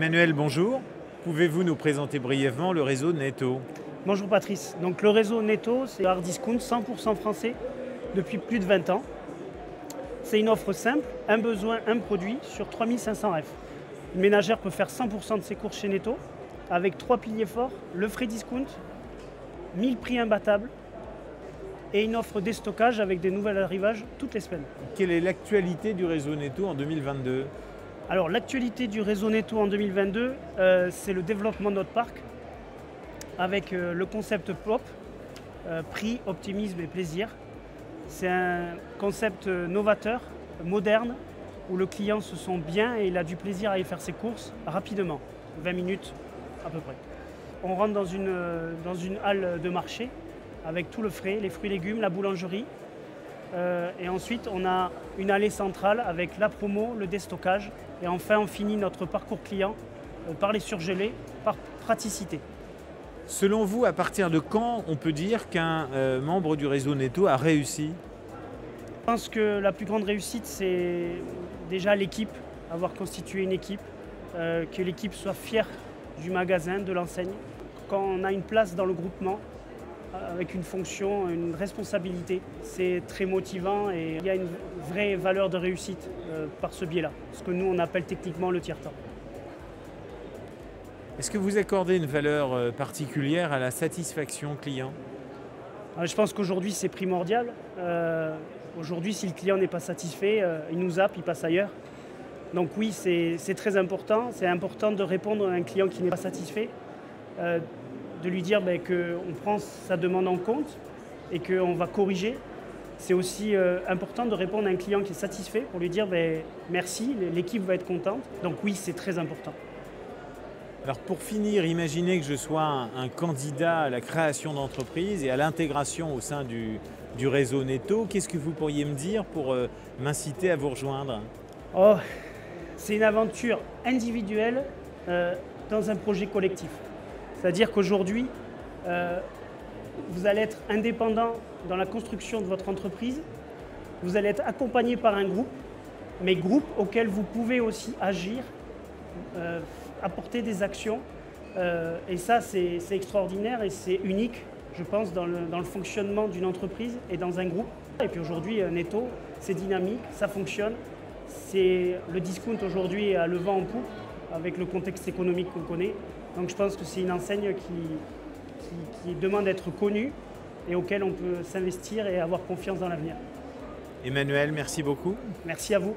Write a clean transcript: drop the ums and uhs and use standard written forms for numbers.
Emmanuel, bonjour. Pouvez-vous nous présenter brièvement le réseau Netto? Bonjour Patrice. Donc le réseau Netto, c'est un hard discount 100% français depuis plus de 20 ans. C'est une offre simple, un besoin, un produit sur 3500 F. Une ménagère peut faire 100% de ses courses chez Netto avec 3 piliers forts, le frais discount, 1000 prix imbattables et une offre déstockage avec des nouveaux arrivages toutes les semaines. Quelle est l'actualité du réseau Netto en 2022? Alors l'actualité du réseau Netto en 2022, c'est le développement de notre parc avec le concept POP, prix, optimisme et plaisir. C'est un concept novateur, moderne, où le client se sent bien et il a du plaisir à y faire ses courses rapidement, 20 minutes à peu près. On rentre dans une halle de marché avec tout le frais, les fruits et légumes, la boulangerie. Et ensuite, on a une allée centrale avec la promo, le déstockage. Et enfin, on finit notre parcours client par les surgelés, par praticité. Selon vous, à partir de quand on peut dire qu'un membre du réseau Netto a réussi? Je pense que la plus grande réussite, c'est déjà l'équipe, avoir constitué une équipe, que l'équipe soit fière du magasin, de l'enseigne. Quand on a une place dans le groupement, avec une fonction, une responsabilité, c'est très motivant et il y a une vraie valeur de réussite par ce biais-là, ce que nous on appelle techniquement le tiers-temps. Est-ce que vous accordez une valeur particulière à la satisfaction client? Je pense qu'aujourd'hui c'est primordial. Aujourd'hui, si le client n'est pas satisfait, il nous zappe, il passe ailleurs. Donc oui, c'est très important. C'est important de répondre à un client qui n'est pas satisfait, de lui dire qu'on prend sa demande en compte et qu'on va corriger. C'est aussi important de répondre à un client qui est satisfait pour lui dire merci, l'équipe va être contente. Donc oui, c'est très important. Alors pour finir, imaginez que je sois un candidat à la création d'entreprise et à l'intégration au sein du réseau Netto. Qu'est-ce que vous pourriez me dire pour m'inciter à vous rejoindre? Oh, c'est une aventure individuelle dans un projet collectif. C'est-à-dire qu'aujourd'hui, vous allez être indépendant dans la construction de votre entreprise, vous allez être accompagné par un groupe, mais groupe auquel vous pouvez aussi agir, apporter des actions. Et ça, c'est extraordinaire et c'est unique, je pense, dans le fonctionnement d'une entreprise et dans un groupe. Et puis aujourd'hui, Netto, c'est dynamique, ça fonctionne. Le discount aujourd'hui est à le vent en poupe avec le contexte économique qu'on connaît. Donc je pense que c'est une enseigne qui demande d'être connue et auquel on peut s'investir et avoir confiance dans l'avenir. Emmanuel, merci beaucoup. Merci à vous.